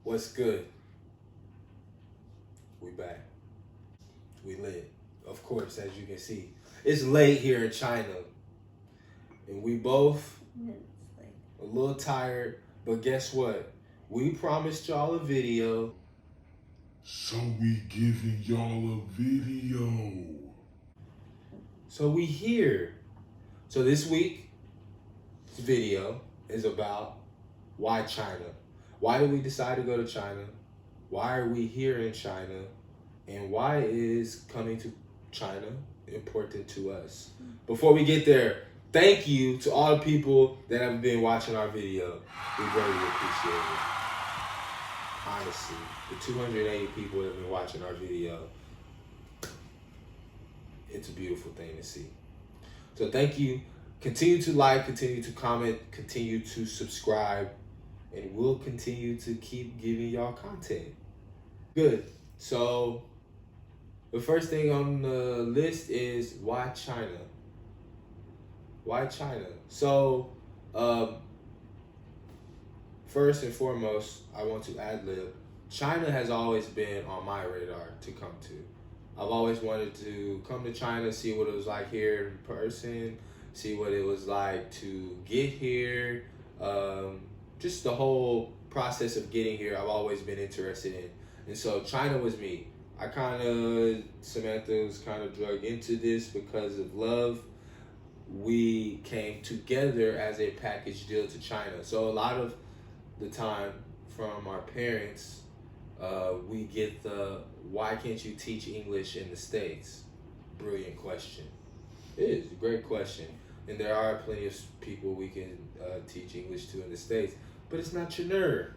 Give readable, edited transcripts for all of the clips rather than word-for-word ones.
What's good? We back. We lit. Of course, as you can see. It's late here in China. And we both It's like, a little tired. But guess what? We promised y'all a video. So we giving y'all a video. So we here. So this week's video is about why China. Why did we decide to go to China? Why are we here in China? And why is coming to China important to us? Before we get there, thank you to all the people that have been watching our video. We greatly appreciate it. Honestly, the 280 people that have been watching our video, it's a beautiful thing to see. So thank you. Continue to like, continue to comment, continue to subscribe, and we'll continue to keep giving y'all content. Good. So the first thing on the list is why China? Why China? So, first and foremost, I want to ad-lib. China has always been on my radar to come to. I've always wanted to come to China, see what it was like here in person, see what it was like to get here. Just the whole process of getting here, I've always been interested in. And so China was me. Samantha was kind of drug into this because of love. We came together as a package deal to China. So a lot of the time from our parents, we get the, why can't you teach English in the States? Brilliant question. It is a great question. And there are plenty of people we can teach English to in the States, but it's not your nerve.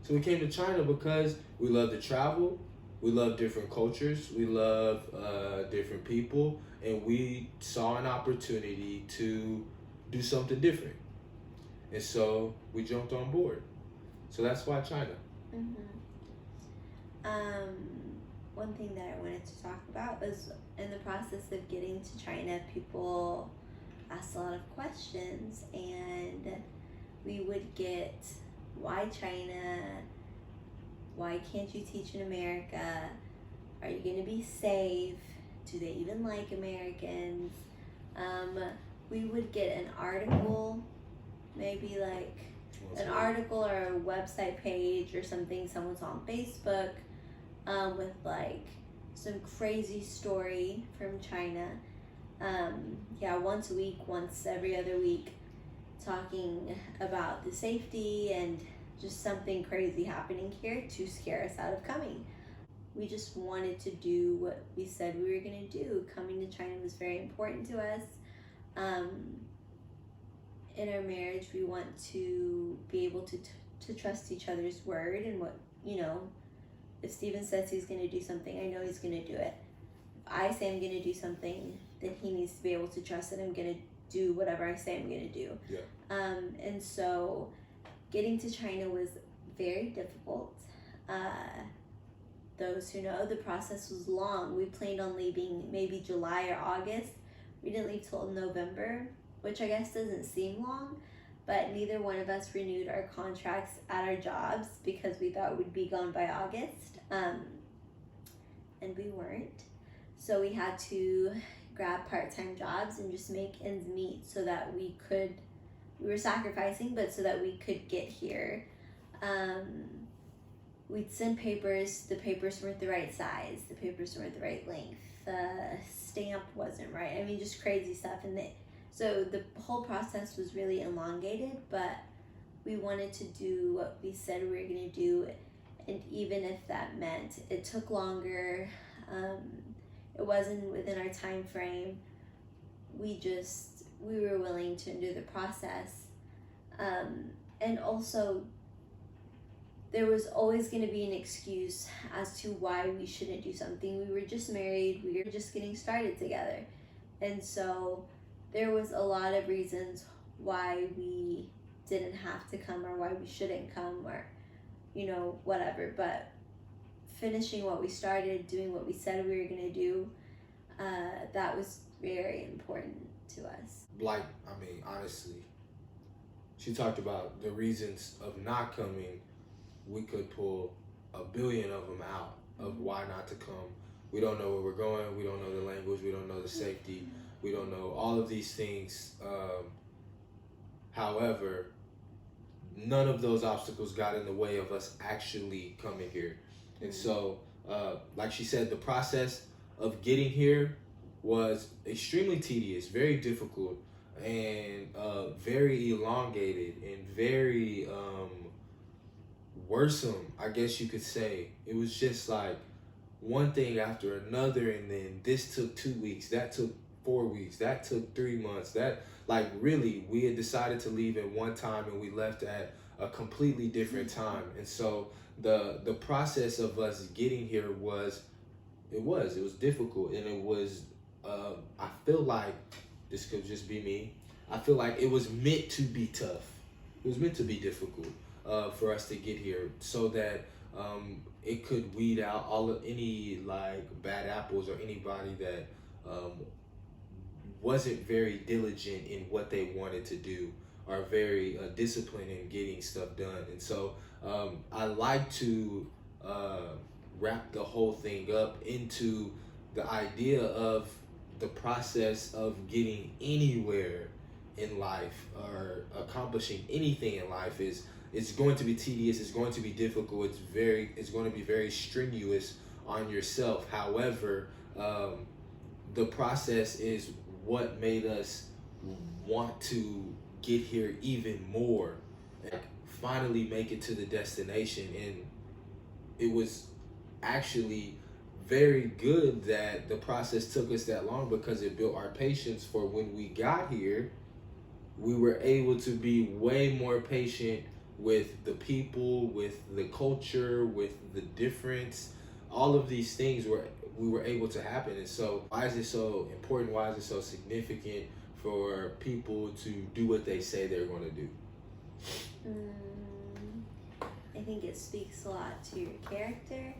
So we came to China because we love to travel, we love different cultures, we love different people, and we saw an opportunity to do something different. And so we jumped on board. So that's why China. one thing that I wanted to talk about was in the process of getting to China, people asked a lot of questions, and we would get, why China? Why can't you teach in America? Are you going to be safe? Do they even like Americans? We would get an article, maybe like an article or a website page or something, someone's on Facebook with like some crazy story from China. Once a week, once every other week, talking about the safety and just something crazy happening here to scare us out of coming. We just wanted to do what we said we were going to do. Coming to China was very important to us. In our marriage, we want to be able to trust each other's word, and what, if Steven says he's going to do something, I know he's going to do it. If I say I'm going to do something, then he needs to be able to trust that I'm going to do whatever I say I'm going to do. Yeah. And so getting to China was very difficult. Those who know, the process was long. We planned on leaving maybe July or August. We didn't leave till November, which I guess doesn't seem long, but neither one of us renewed our contracts at our jobs because we thought we'd be gone by August, and we weren't. So we had to grab part-time jobs and just make ends meet so that we were sacrificing, but so that we could get here. We'd send papers, the papers weren't the right size, the papers weren't the right length, the stamp wasn't right. I mean, just crazy stuff. So the whole process was really elongated, but we wanted to do what we said we were going to do. And even if that meant it took longer, it wasn't within our time frame, we were willing to endure the process. And also, there was always going to be an excuse as to why we shouldn't do something. We were just married, we were just getting started together. And so there was a lot of reasons why we didn't have to come, or why we shouldn't come, or, whatever. But finishing what we started, doing what we said we were going to do, that was very important to us. Honestly, she talked about the reasons of not coming. we could pull a billion of them out of why not to come. We don't know where we're going. We don't know the language. We don't know the safety. We don't know all of these things. However, none of those obstacles got in the way of us actually coming here. And so, like she said, the process of getting here was extremely tedious, very difficult, and very elongated, and very worrisome, I guess you could say. It was just like one thing after another, and then this took 2 weeks, that took 4 weeks, that took 3 months. That, like, really, we had decided to leave at one time and we left at a completely different time. And so the process of us getting here was difficult, and it was I feel like, this could just be me, I feel like it was meant to be tough. It was meant to be difficult for us to get here, so that it could weed out any like bad apples, or anybody that wasn't very diligent in what they wanted to do, or very disciplined in getting stuff done. And so I like to wrap the whole thing up into the idea of the process of getting anywhere in life, or accomplishing anything in life, is it's going to be tedious, it's going to be difficult, it's going to be very strenuous on yourself. However, the process is what made us want to get here even more, and finally make it to the destination. And it was actually very good that the process took us that long, because it built our patience for when we got here. We were able to be way more patient with the people, with the culture, with the difference. All of these things we were able to happen. And so why is it so important? Why is it so significant for people to do what they say they're going to do? I think it speaks a lot to your character.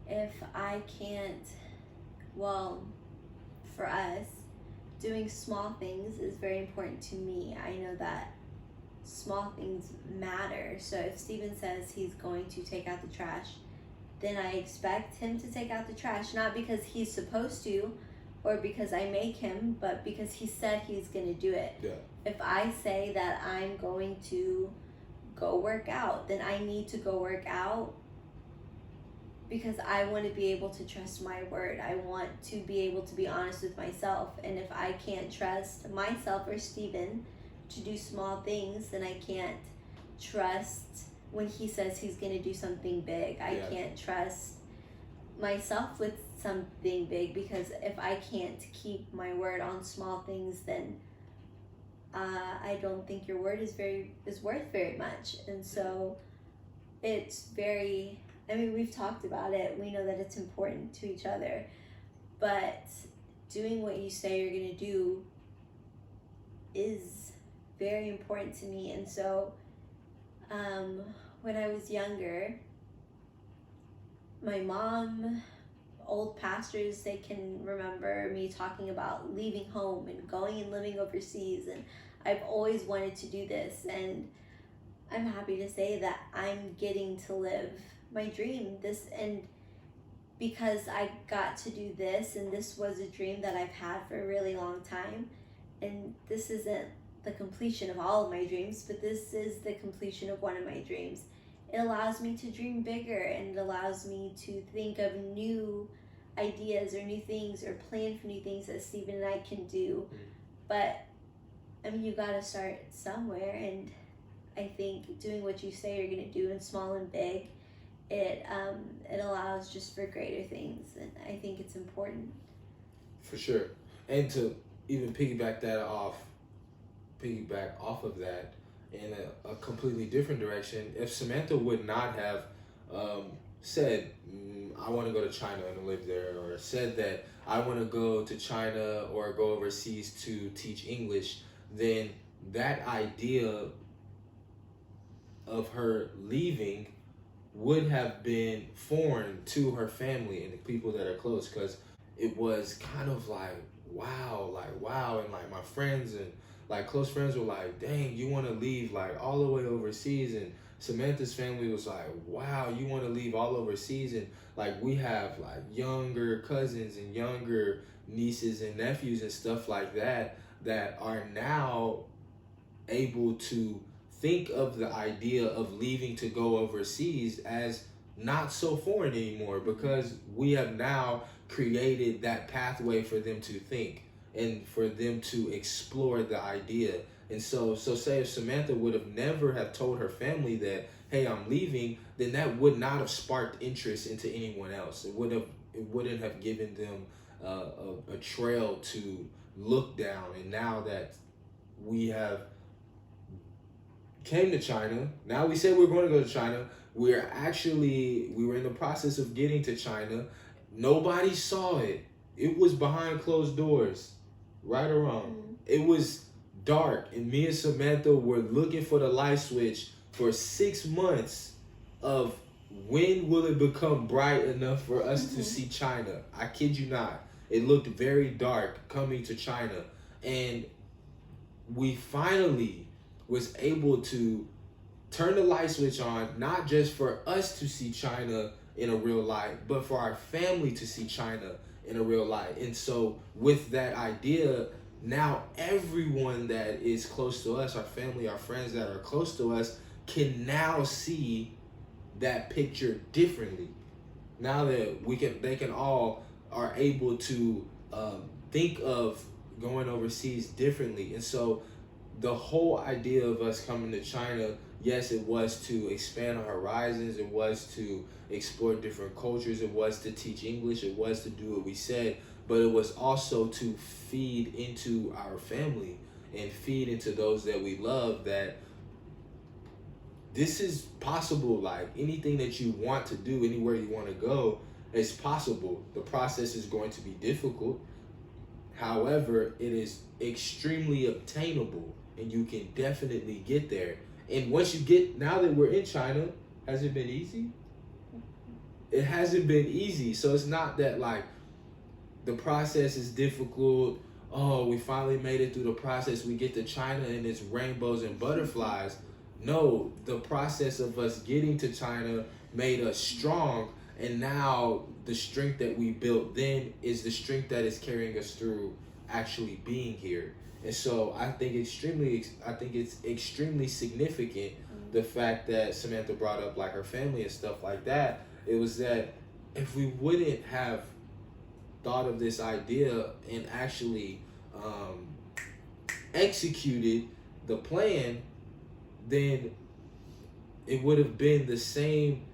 If I can't, well, for us, doing small things is very important to me. I know that small things matter. So if Steven says he's going to take out the trash, then I expect him to take out the trash, not because he's supposed to or because I make him, but because he said he's going to do it. Yeah. If I say that I'm going to go work out, then I need to go work out, because I want to be able to trust my word. I want to be able to be honest with myself. And if I can't trust myself or Steven to do small things, then I can't trust when he says he's going to do something big. I can't trust myself with something big, because if I can't keep my word on small things, then I don't think your word is worth very much. And so it's very, I mean, we've talked about it. We know that it's important to each other, but doing what you say you're going to do is very important to me. And so when I was younger, my mom, old pastors, they can remember me talking about leaving home and going and living overseas, and I've always wanted to do this, and I'm happy to say that I'm getting to live my dream. And because I got to do this, and this was a dream that I've had for a really long time, and this isn't the completion of all of my dreams, but this is the completion of one of my dreams. It allows me to dream bigger, and it allows me to think of new ideas or new things, or plan for new things that Steven and I can do. But I mean, you gotta start somewhere, and I think doing what you say you're gonna do in small and big, it allows just for greater things, and I think it's important. For sure. And to even piggyback off of that in a completely different direction, if Samantha would not have said, I want to go to China and live there, or said that I want to go to China or go overseas to teach English, then that idea of her leaving would have been foreign to her family and the people that are close, because it was kind of like wow, and like my friends and like close friends were like, dang, you want to leave like all the way overseas? And Samantha's family was like, wow, you want to leave all overseas? And like we have like younger cousins and younger nieces and nephews and stuff like that that are now able to think of the idea of leaving to go overseas as not so foreign anymore, because we have now created that pathway for them to think and for them to explore the idea. And so say if Samantha would have never have told her family that, hey, I'm leaving, then that would not have sparked interest into anyone else. It wouldn't have given them a trail to look down. And now that we have came to China, now we said we're going to go to China. We were in the process of getting to China. Nobody saw it. It was behind closed doors, right or wrong. It was dark, and me and Samantha were looking for the light switch for 6 months of when will it become bright enough for us to see China. I kid you not. It looked very dark coming to China, and we finally was able to turn the light switch on, not just for us to see China in a real light, but for our family to see China in a real light. And so with that idea, now everyone that is close to us, our family, our friends that are close to us, can now see that picture differently. Now that they can all are able to think of going overseas differently. And so the whole idea of us coming to China, yes, it was to expand our horizons. It was to explore different cultures. It was to teach English. It was to do what we said. But it was also to feed into our family and feed into those that we love that this is possible. Like anything that you want to do, anywhere you want to go, it's possible. The process is going to be difficult. However, it is extremely obtainable, and you can definitely get there. And once you get, now that we're in China, has it been easy? It hasn't been easy. So it's not that like the process is difficult. Oh, we finally made it through the process. We get to China and it's rainbows and butterflies. No, the process of us getting to China made us strong. And now the strength that we built then is the strength that is carrying us through actually being here. And so I think it's extremely significant, the fact that Samantha brought up like her family and stuff like that. It was that if we wouldn't have thought of this idea and actually executed the plan, then it would have been the same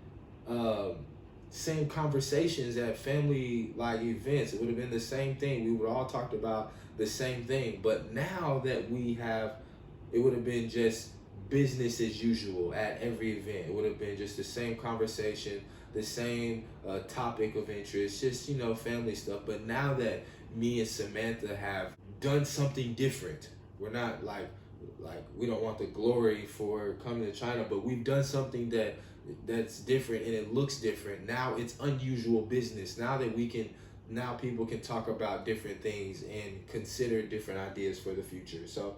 conversations at family like events. It would have been the same thing. We would all talked about the same thing. But now that we have, it would have been just business as usual at every event. It would have been just the same conversation, the same topic of interest, just, you know, family stuff. But now that me and Samantha have done something different, we're not like we don't want the glory for coming to China, but we've done something that's different and it looks different. Now it's unusual business. Now people can talk about different things and consider different ideas for the future. So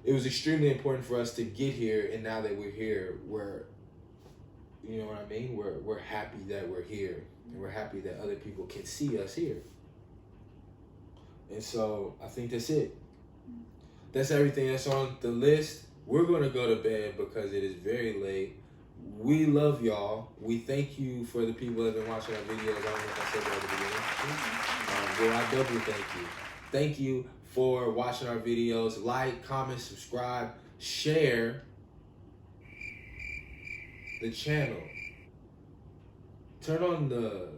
it was extremely important for us to get here, and now that we're here, you know what I mean? We're happy that we're here, and we're happy that other people can see us here. And so I think that's it. That's everything that's on the list. We're going to go to bed because it is very late. We love y'all. We thank you for the people that have been watching our videos. I don't know if I said that at the beginning. Well, I doubly thank you. Thank you for watching our videos. Like, comment, subscribe, share the channel. Turn on the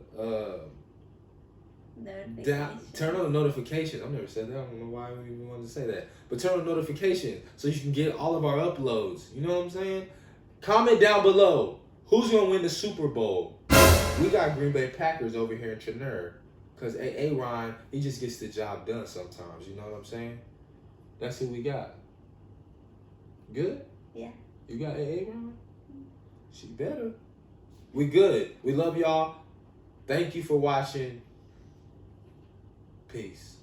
turn on the notifications. I've never said that. I don't know why we even wanted to say that. But turn on notifications so you can get all of our uploads. You know what I'm saying? Comment down below. Who's going to win the Super Bowl? We got Green Bay Packers over here in Trenner. Because Aaron, he just gets the job done sometimes. You know what I'm saying? That's who we got. Good? Yeah. You got Aaron? She better. We good. We love y'all. Thank you for watching. Peace.